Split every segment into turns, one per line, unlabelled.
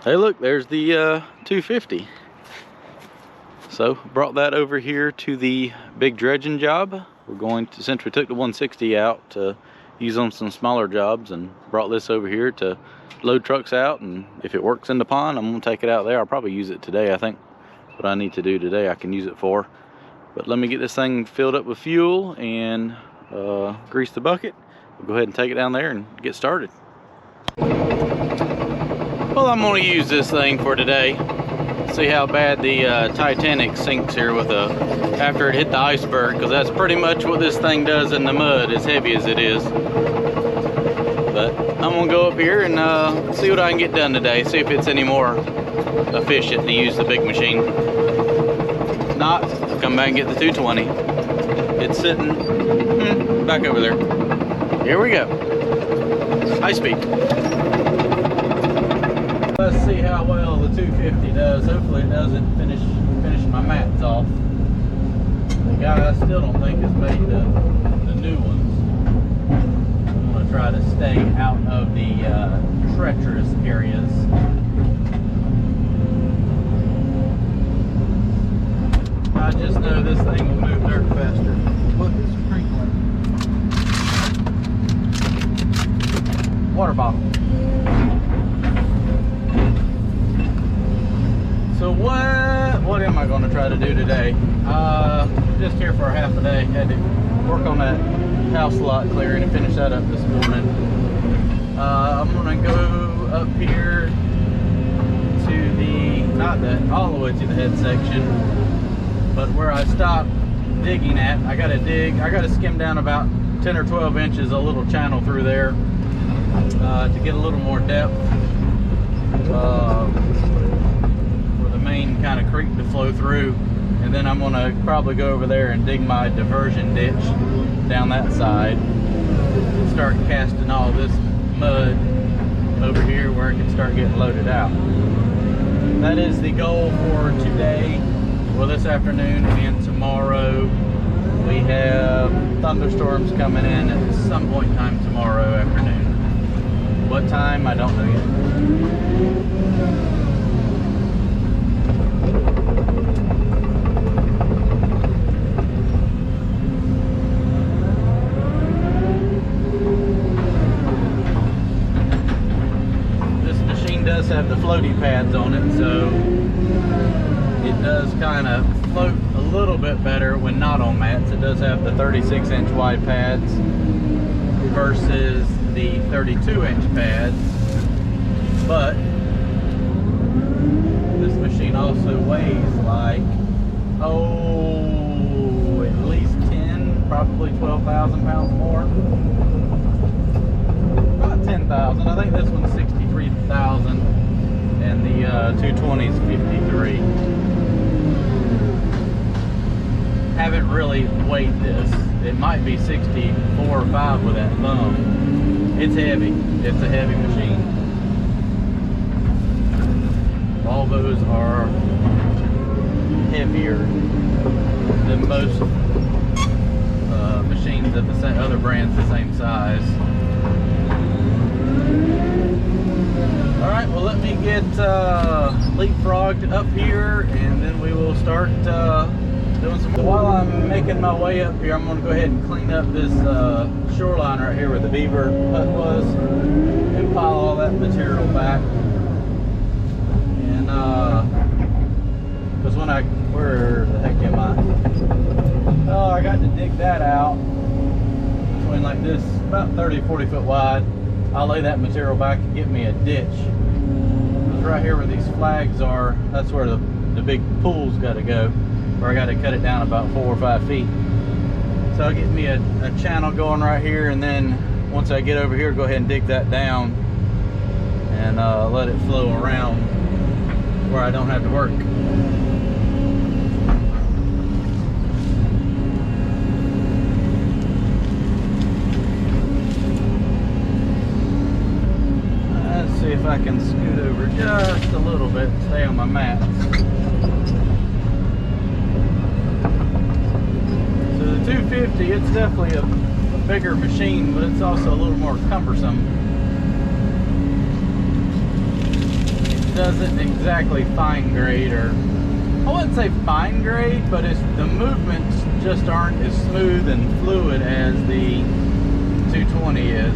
Hey look, there's the 250. So brought that over here to the big dredging job. We're going to, since we took the 160 out to use on some smaller jobs, and brought this over here to load trucks out, and if it works in the pond, I'm gonna take it out there. I'll probably use it today. I think what I need to do today I can use it for. But let me get this thing filled up with fuel and grease the bucket. We'll go ahead and take it down there and get started. Well, I'm gonna use this thing for today. See how bad the Titanic sinks here with after it hit the iceberg, because that's pretty much what this thing does in the mud, as heavy as it is. But I'm gonna go up here and see what I can get done today. See if it's any more efficient to use the big machine. If not, I'll come back and get the 220. It's sitting back over there. Here we go. High speed. Let's see how well the 250 does. Hopefully it doesn't finish my mats off. The guy I still don't think has made the new ones. I'm going to try to stay out of the treacherous areas. I just know this thing will move dirt faster. Look, it's sprinkling. Water bottle. So what am I going to try to do today? Just here for half a day. Had to work on that house lot clearing and finish that up this morning. I'm going to go up here to not all the way to the head section, but where I stopped digging at. I got to skim down about 10 or 12 inches a little channel through there to get a little more depth. Main kind of creek to flow through, and then I'm gonna probably go over there and dig my diversion ditch down that side and start casting all this mud over here where it can start getting loaded out. That is the goal for today. Well, this afternoon and tomorrow. We have thunderstorms coming in at some point in time tomorrow afternoon. What time, I don't know yet. Does have the floaty pads on it, so it does kind of float a little bit better when not on mats. It does have the 36-inch wide pads versus the 32-inch pads, but this machine also weighs like, at least 10, probably 12,000 pounds more. About 10,000. I think this one's 63,000 and the 220 is 53. Haven't really weighed this. It might be 64 or 5 with that thumb. It's heavy. It's a heavy machine. All those are heavier than most machines of the other brands the same size. Alright, well, let me get leapfrogged up here, and then we will start doing some more. While I'm making my way up here, I'm going to go ahead and clean up this shoreline right here where the beaver hut was, and pile all that material back. And because where the heck am I? Oh, I got to dig that out between like this, about 30-40 foot wide. I'll lay that material back and get me a ditch. Because right here where these flags are, that's where the big pool's got to go. Where I got to cut it down about 4 or 5 feet. So I'll get me a channel going right here, and then once I get over here, go ahead and dig that down and let it flow around where I don't have to work. See if I can scoot over just a little bit and stay on my mats. So the 250, it's definitely a bigger machine, but it's also a little more cumbersome. doesn't exactly fine grade, or I wouldn't say fine grade, but the movements just aren't as smooth and fluid as the 220 is.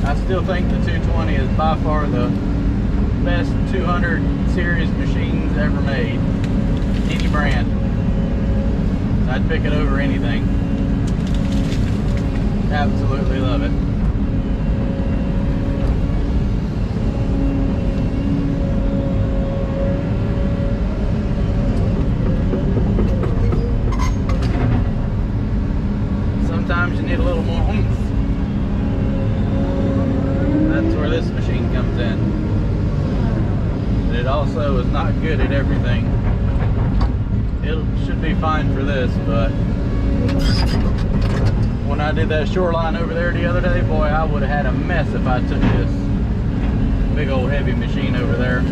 I still think the 220 is by far the best 200 series machines ever made. Any brand. I'd pick it over anything. Absolutely love it. Sometimes you need a little more oomph. That's where this machine comes in. But it also is not good at everything. It should be fine for this, but when I did that shoreline over there the other day, boy, I would have had a mess if I took this big old heavy machine over there.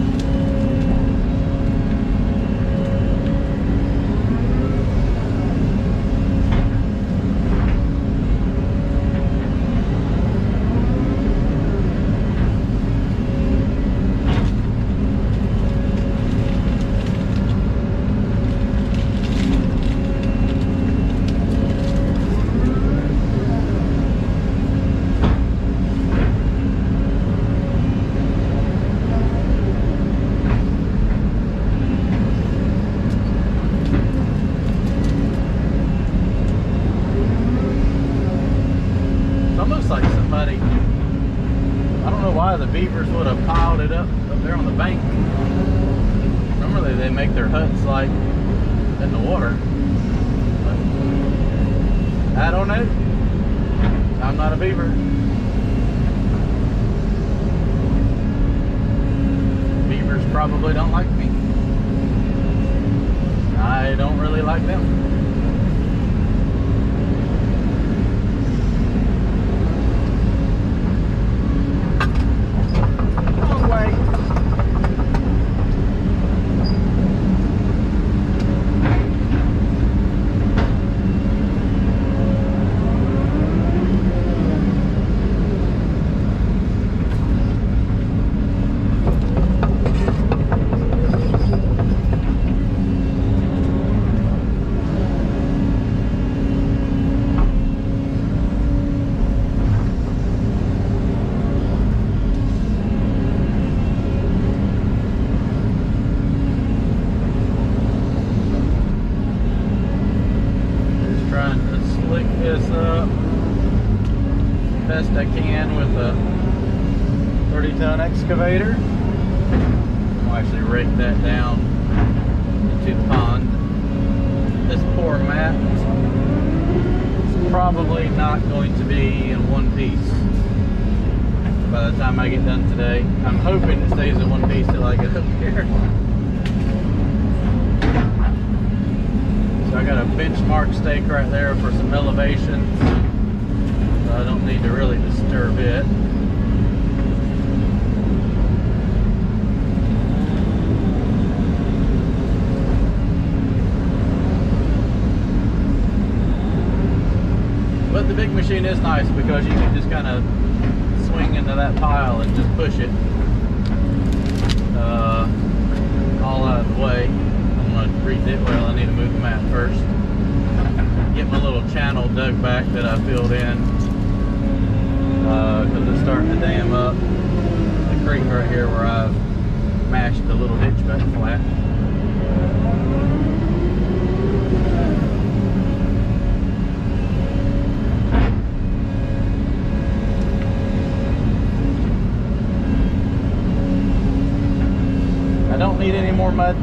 Like somebody, I don't know why the beavers would have piled it up there on the bank. Normally they make their huts like in the water, but I don't know. I'm not a beaver. Beavers probably don't like me. I don't really like them. This up best I can with a 30-ton excavator. I'll actually rake that down into the pond. This poor mat is probably not going to be in one piece by the time I get done today. I'm hoping it stays in one piece till I get up here. So I got a benchmark stake right there for some elevation, so I don't need to really disturb it. But the big machine is nice because you can just kind of swing into that pile and just push it all out of the way. Well, I need to move the mat first. Get my little channel dug back that I filled in because it's starting to dam up the creek right here where I've mashed the little ditch back flat. I don't need any more mud.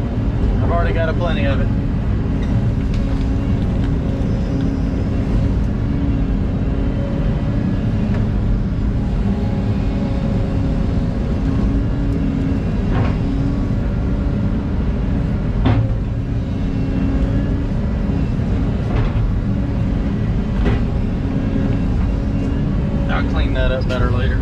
I've already got a plenty of it. I'll clean that up better later.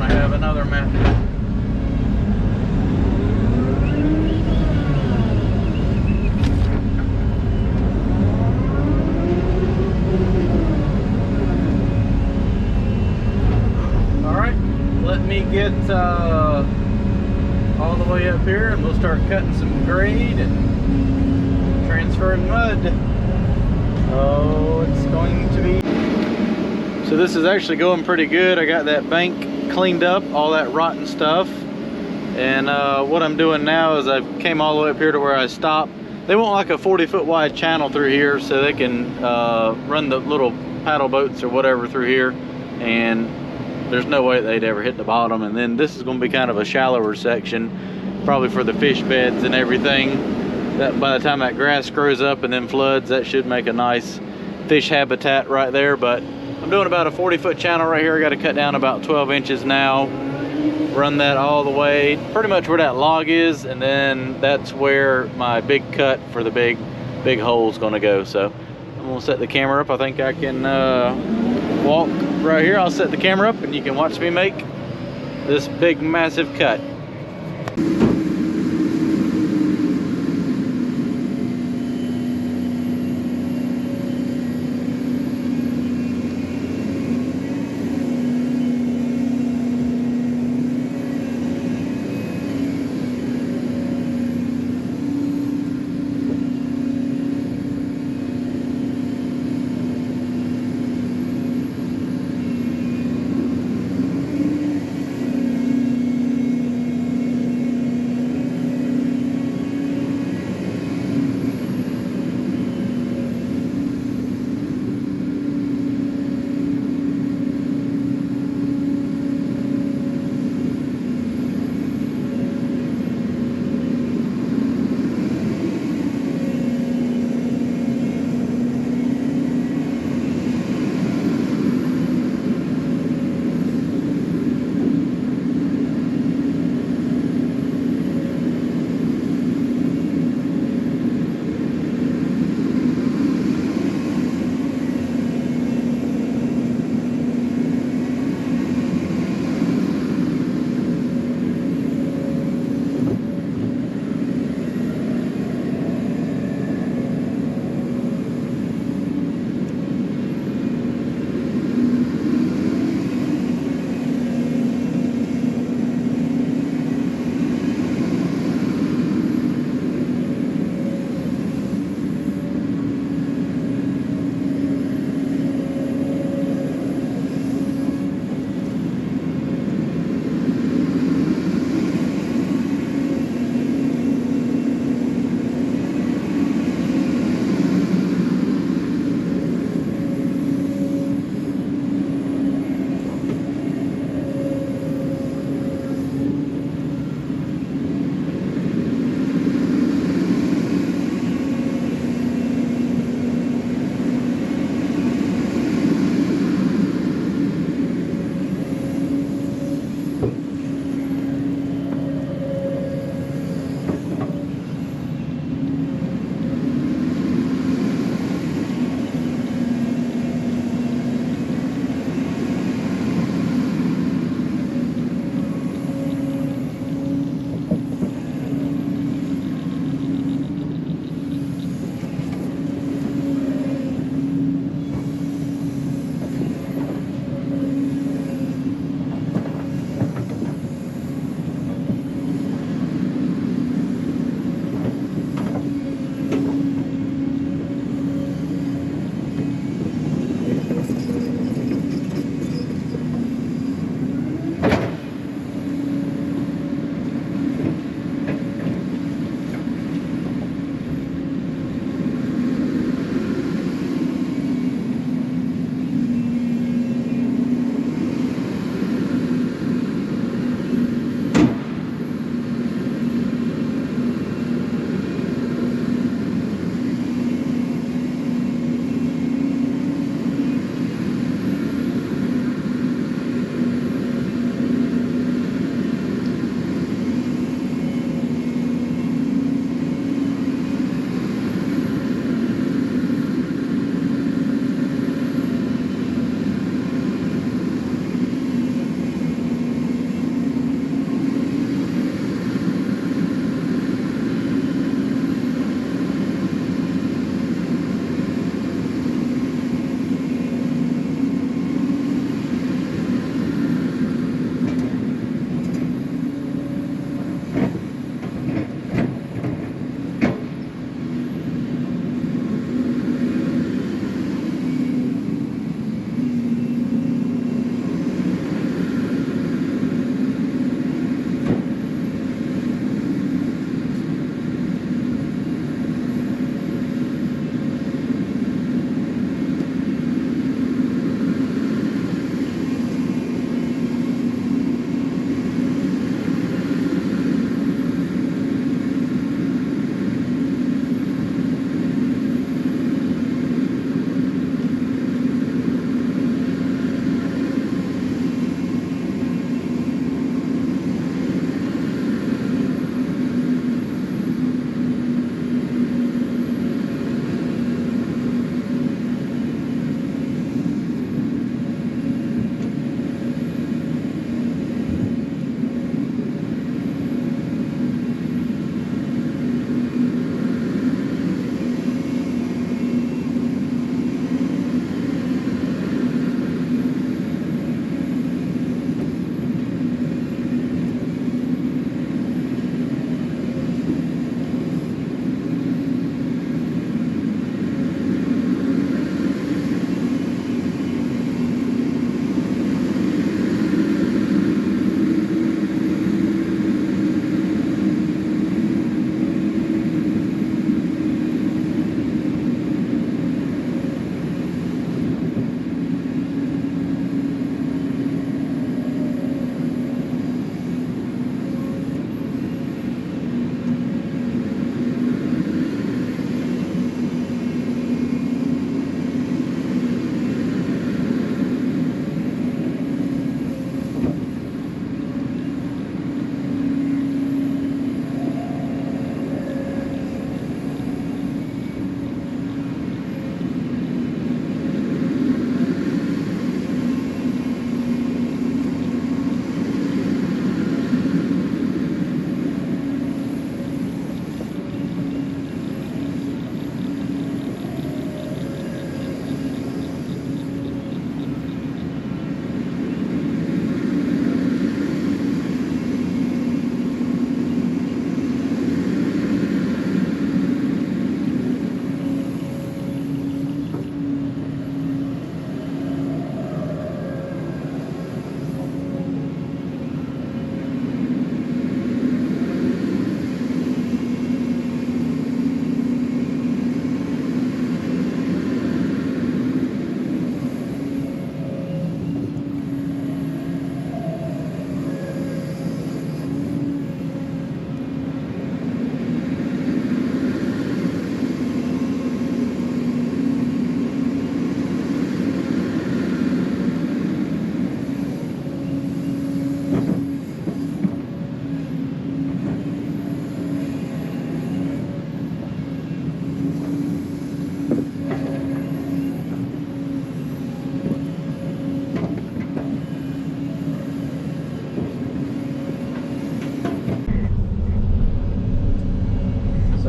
want to have another method. Let me get all the way up here and we'll start cutting some grade and transferring mud. Oh, it's going to be... So this is actually going pretty good. I got that bank cleaned up, all that rotten stuff. And what I'm doing now is I've came all the way up here to where I stopped. They want like a 40-foot wide channel through here so they can run the little paddle boats or whatever through here. And there's no way they'd ever hit the bottom. And then this is going to be kind of a shallower section, probably for the fish beds and everything. That by the time that grass grows up and then floods, that should make a nice fish habitat right there. But I'm doing about a 40-foot channel right here. I got to cut down about 12 inches now, run that all the way pretty much where that log is, and then that's where my big cut for the big hole is going to go. So I'm going to set the camera up. I think I can walk right here. I'll set the camera up and you can watch me make this big massive cut.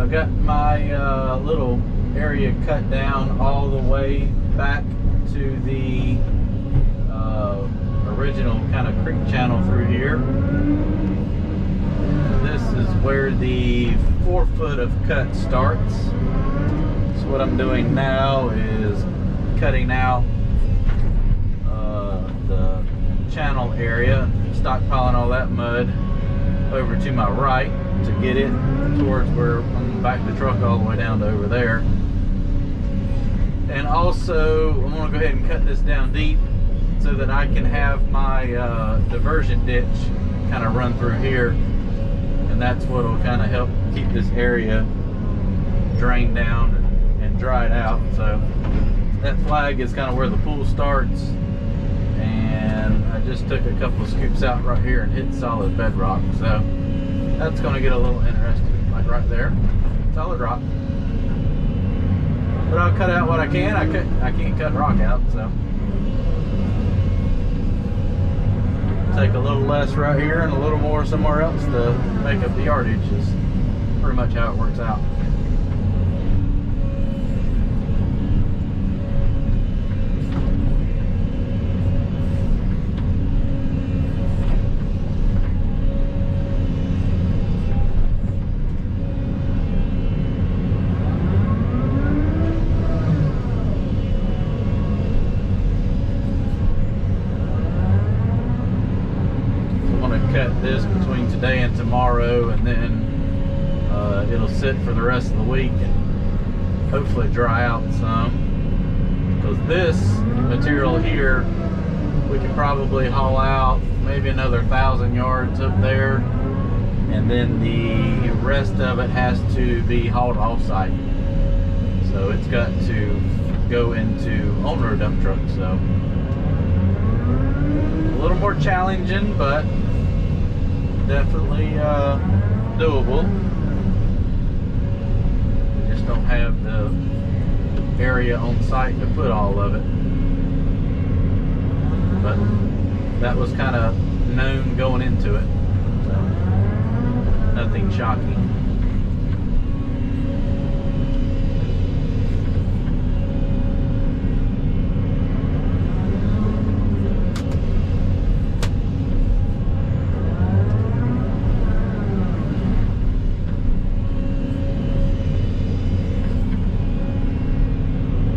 So I got my little area cut down all the way back to the original kind of creek channel through here. This is where the 4 foot of cut starts. So what I'm doing now is cutting out the channel area, stockpiling all that mud over to my right to get it towards where I'm gonna back the truck all the way down to over there. And also I'm gonna go ahead and cut this down deep so that I can have my diversion ditch kind of run through here, and that's what will kind of help keep this area drained down and dried out. So that flag is kind of where the pool starts, and I just took a couple of scoops out right here and hit solid bedrock. So that's going to get a little interesting, like right there, solid rock. But I'll cut out what I can. I can't cut rock out, so take a little less right here and a little more somewhere else to make up the yardage. Is pretty much how it works out. Cut this between today and tomorrow, and then it'll sit for the rest of the week and hopefully dry out some, because this material here we can probably haul out maybe another 1,000 yards up there, and then the rest of it has to be hauled off site, so it's got to go into on-road dump truck. So a little more challenging, but definitely doable. We just don't have the area on site to put all of it. But that was kind of known going into it, so nothing shocking.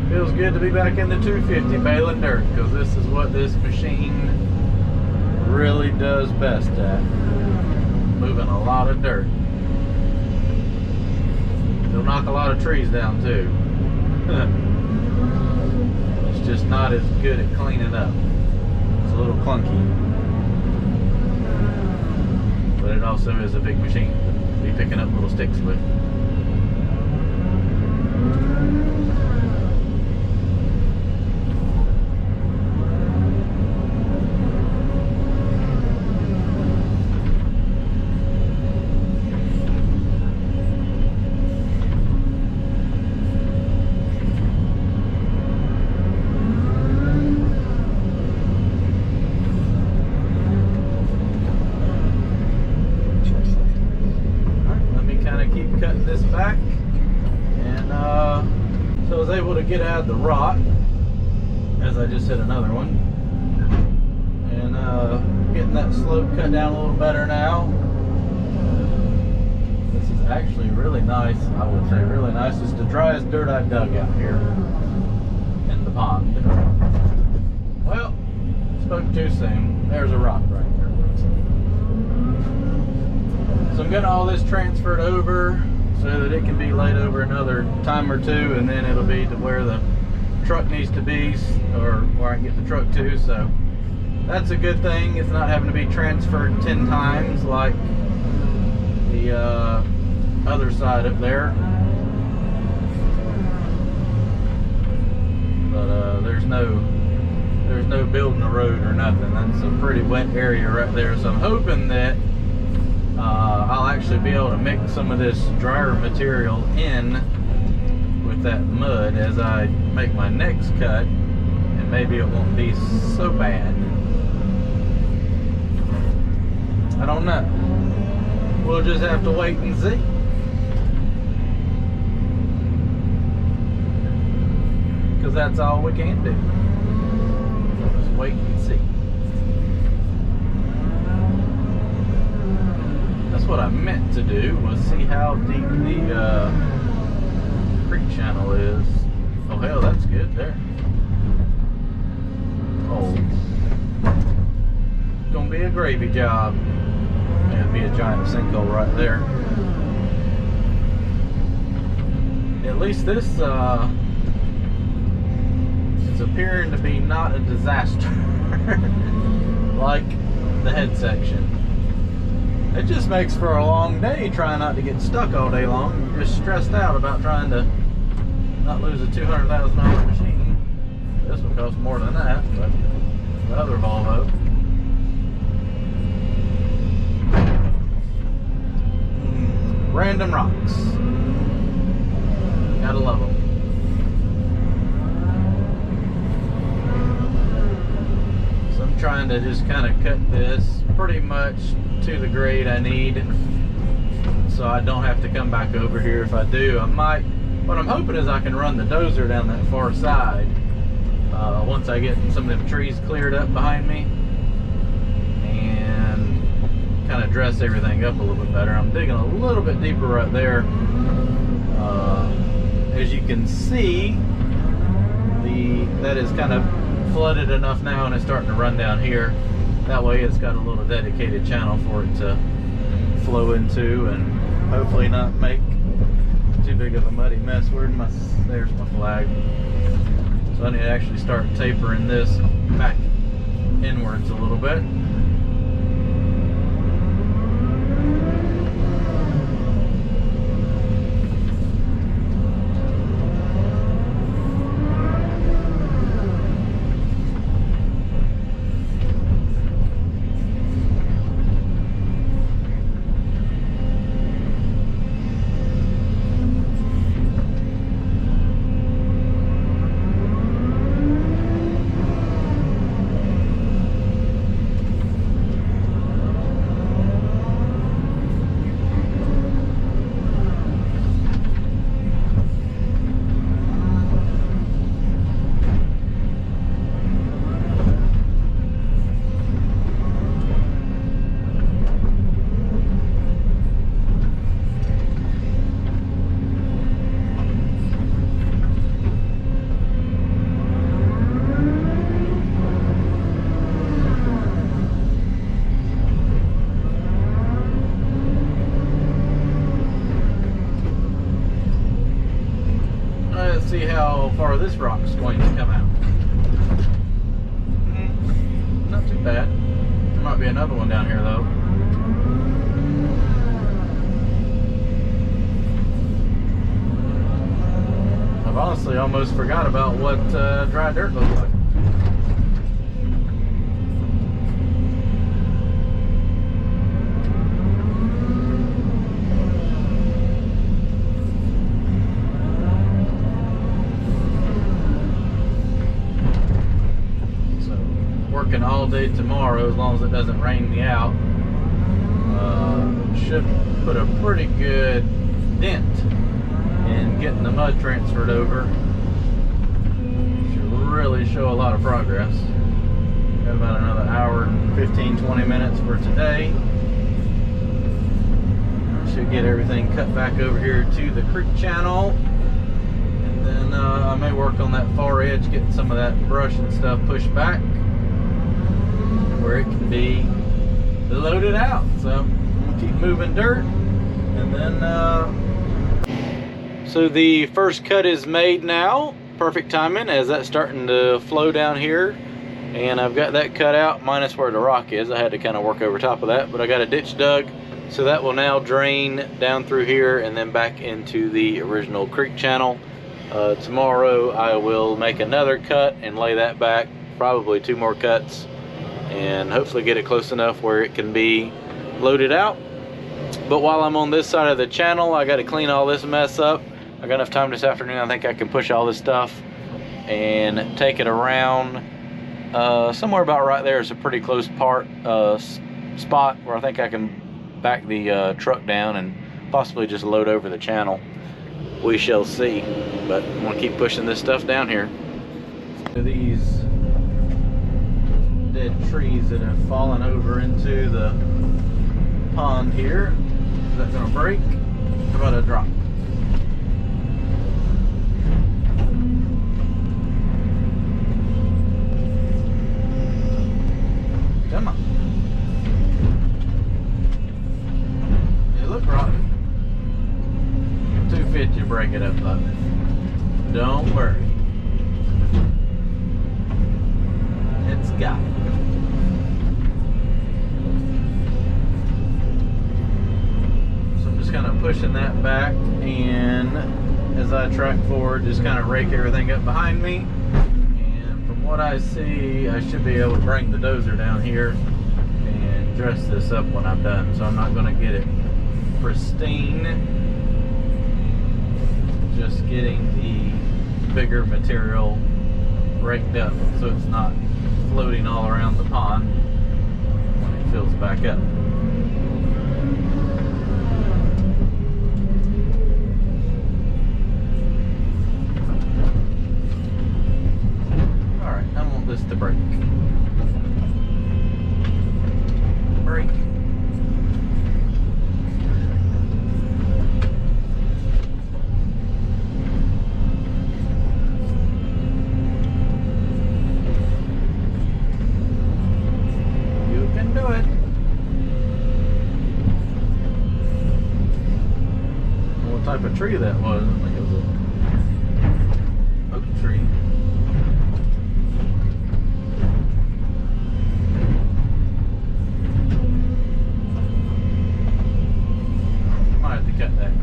Feels good to be back in the 250 baling dirt, because this is what this machine really does best at, moving a lot of dirt. It'll knock a lot of trees down too. It's just not as good at cleaning up. It's a little clunky, but it also is a big machine to be picking up little sticks with. Cutting this back, and so I was able to get out of the rock as I just hit another one, and getting that slope cut down a little better now. This is actually really nice. I would say really nice. It's the driest dirt I've dug out here in the pond. Well, spoke too soon. There's a rock right there. So I'm getting all this transferred over so that it can be laid over another time or two, and then it'll be to where the truck needs to be, or where I can get the truck to. So that's a good thing. It's not having to be transferred 10 times like the other side up there. But there's no building a road or nothing. That's a pretty wet area right there. So I'm hoping that I'll actually be able to mix some of this drier material in with that mud as I make my next cut, and maybe it won't be so bad. I don't know. We'll just have to wait and see. because that's all we can do. Just wait and see. That's what I meant to do, was see how deep the creek channel is. Oh hell, that's good there. Oh, it's gonna be a gravy job. It'd be a giant sinkhole right there. At least this is appearing to be not a disaster like the head section. It just makes for a long day trying not to get stuck all day long. You're just stressed out about trying to not lose a $200,000 machine. This one costs more than that, but the other Volvo. Random rocks. Gotta love them. So I'm trying to just kind of cut this pretty much to the grade I need, so I don't have to come back over here. If I do, I might. What I'm hoping is I can run the dozer down that far side once I get some of them trees cleared up behind me and kind of dress everything up a little bit better. I'm digging a little bit deeper right there. As you can see, that is kind of flooded enough now and it's starting to run down here. That way it's got a little dedicated channel for it to flow into and hopefully not make too big of a muddy mess. There's my flag. So I need to actually start tapering this back inwards a little bit. See how far this rock's going to come out. Not too bad. There might be another one down here though. I've honestly almost forgot about what dry dirt looks like. Working all day tomorrow, as long as it doesn't rain me out, should put a pretty good dent in getting the mud transferred over. Should really show a lot of progress. Got about another hour and 15-20 minutes for today. Should get everything cut back over here to the creek channel, and then I may work on that far edge, getting some of that brush and stuff pushed back where it can be loaded out. So we'll keep moving dirt, and then so the first cut is made now. Perfect timing as that's starting to flow down here, and I've got that cut out minus where the rock is. I had to kind of work over top of that, but I got a ditch dug, so that will now drain down through here and then back into the original creek channel. Tomorrow I will make another cut and lay that back, probably 2 more cuts, and hopefully get it close enough where it can be loaded out. But while I'm on this side of the channel, I got to clean all this mess up. I got enough time this afternoon. I think I can push all this stuff and take it around. Somewhere about right there is a pretty close spot where I think I can back the truck down and possibly just load over the channel. We shall see, but I'm gonna keep pushing this stuff down here. These dead trees that have fallen over into the pond here. Is that going to break? How about a drop? Come on. They look rotten. 250 to break it up, though. Don't worry. It's got it. So I'm just kind of pushing that back, and as I track forward, just kind of rake everything up behind me. And from what I see, I should be able to bring the dozer down here and dress this up when I'm done. So I'm not going to get it pristine, just getting the bigger material raked up so it's not floating all around the pond when it fills back up. Alright, I want this to break. Break. Type of tree that was. I think it was an oak tree. Might have to cut that.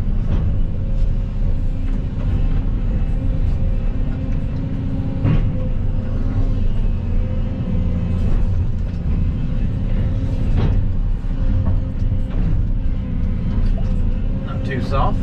Not too soft.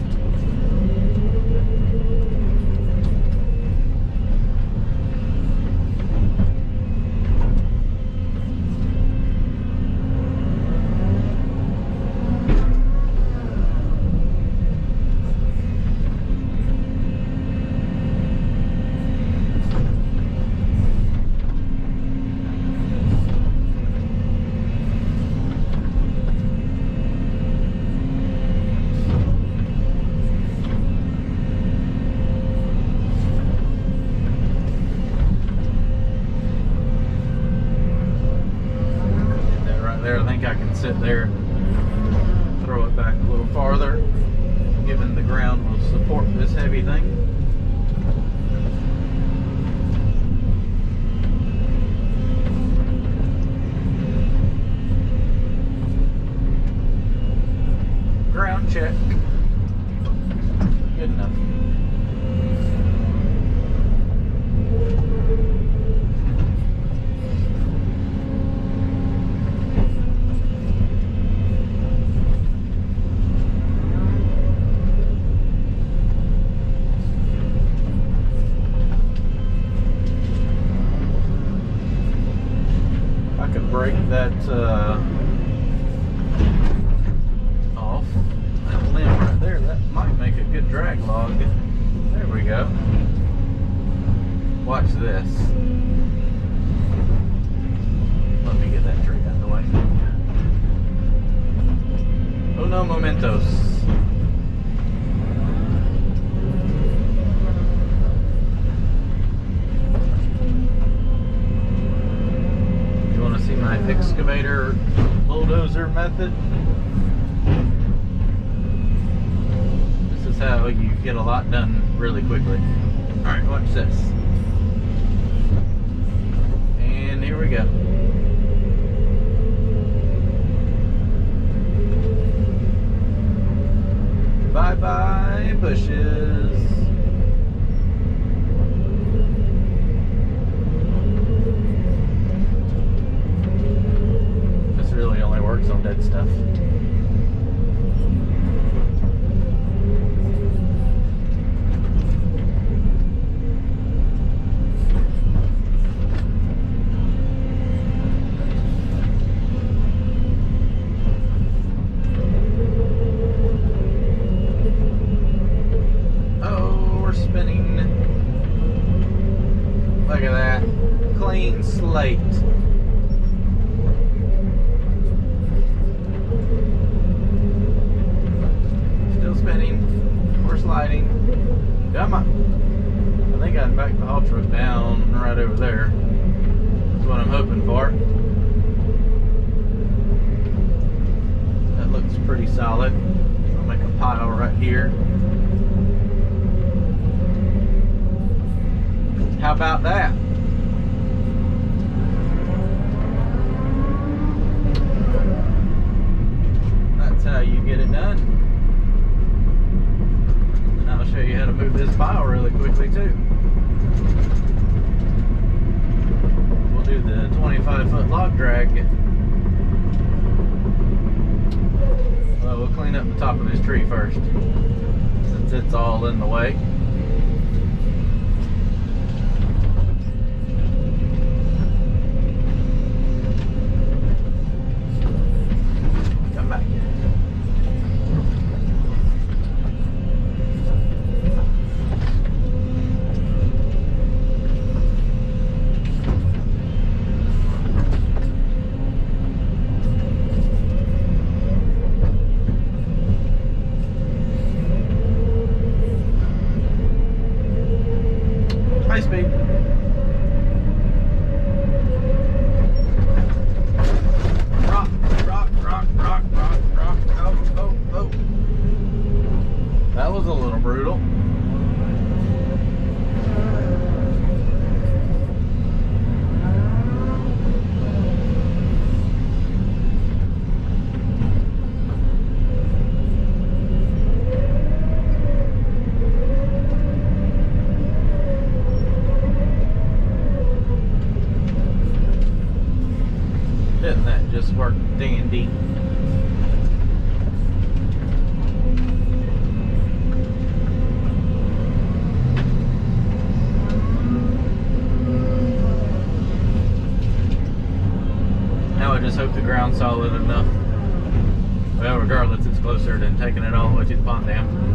I think I can sit there and throw it back a little farther, given the ground will support this heavy thing. Ground check. Good enough. Break that off. That limb right there, that might make a good drag log. There we go. Watch this. Let me get that tree out of the way. Uno momentos. My excavator bulldozer method. This is how you get a lot done really quickly. Alright, watch this. And here we go. Bye bye bushes. Really only works on dead stuff. Oh, we're spinning. Look at that. clean slate. Still spinning, or sliding. Yeah, I think I can back the haul truck down right over there. That's what I'm hoping for. That looks pretty solid. I'll make a pile right here. How about that? That's how you get it done. And I'll show you how to move this pile really quickly too. We'll do the 25-foot log drag. Well, we'll clean up the top of this tree first, since it's all in the way. High speed. Rock, rock, rock, rock, rock, rock. Oh, oh, oh. That was a little brutal. Didn't that just work dandy? Now I just hope the ground's solid enough. Well, regardless, it's closer than taking it all the way to the pond dam.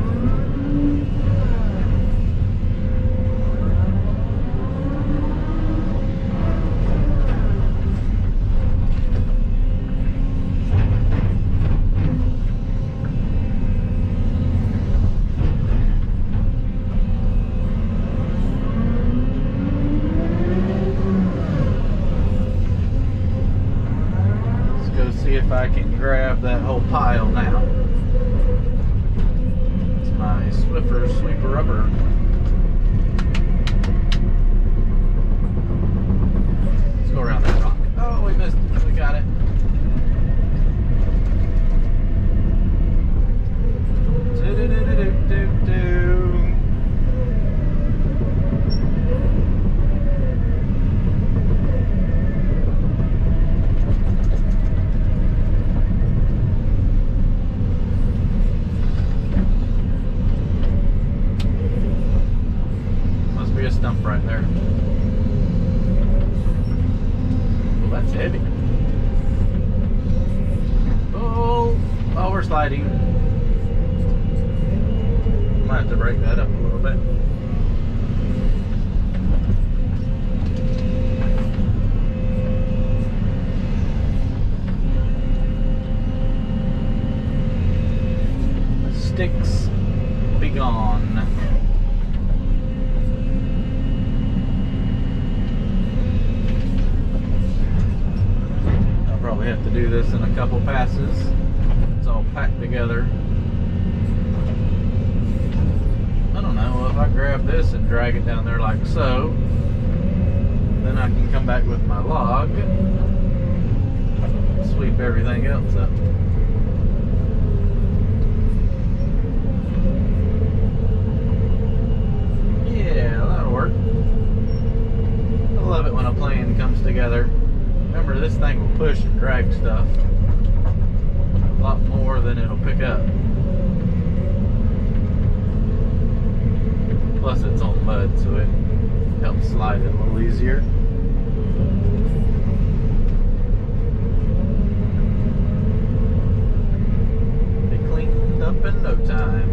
See if I can grab that whole pile now. It's my Swiffer sweeper rubber. Let's go around that rock. Oh, we missed it. We got it. Do-do-do-do-do-do-do. A stump right there. Well, that's heavy. Oh, we're sliding. Might have to break that up a little bit. Sticks be gone. Probably have to do this in a couple passes. It's all packed together. I don't know, if I grab this and drag it down there like so, then I can come back with my log, sweep everything else up. Yeah, that'll work. I love it when a plan comes together. Remember, this thing will push and drag stuff a lot more than it'll pick up. Plus it's on mud, so it helps slide it a little easier. Be cleaned up in no time.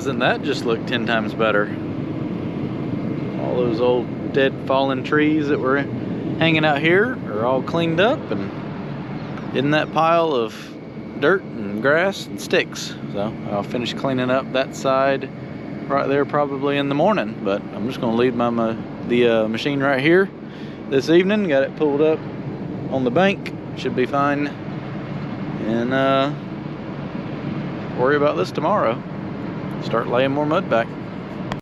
doesn't that just look 10 times better? All those old dead fallen trees that were hanging out here are all cleaned up and in that pile of dirt and grass and sticks. So I'll finish cleaning up that side right there probably in the morning, but I'm just gonna leave the machine right here this evening. Got it pulled up on the bank, should be fine, and worry about this tomorrow. Start laying more mud back.